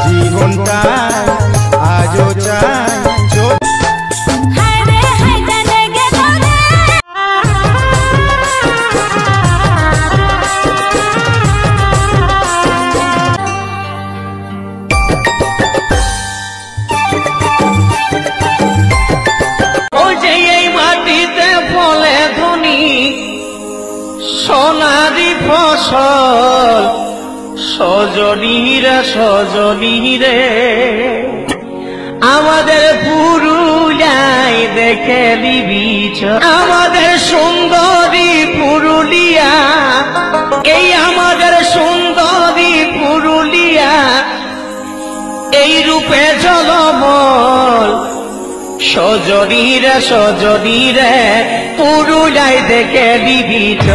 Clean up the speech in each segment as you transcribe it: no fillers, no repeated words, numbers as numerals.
জীবনটা আজও চাই সোনারি ফসল সজনীরা সজনীরে আমাদের পুরুলিয়ায় দেখে লিবিছ আমাদের সুন্দরী পুরুলিয়া এই আমাদের সুন্দরী পুরুলিয়া এই রূপে জলমল সজনীরা সজনীরে পুরুলিয়ায় দেখে লিবিছ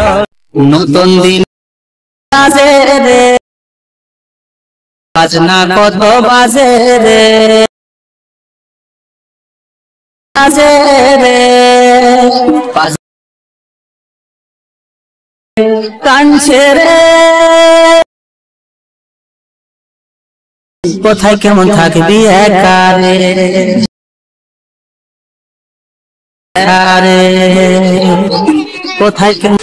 নতুন দিন বাজে রে বাজনা কত বাজে রে বাজে রে কানছে রে কোথায় কেমন থাকবি একা রে কোথায় কেমন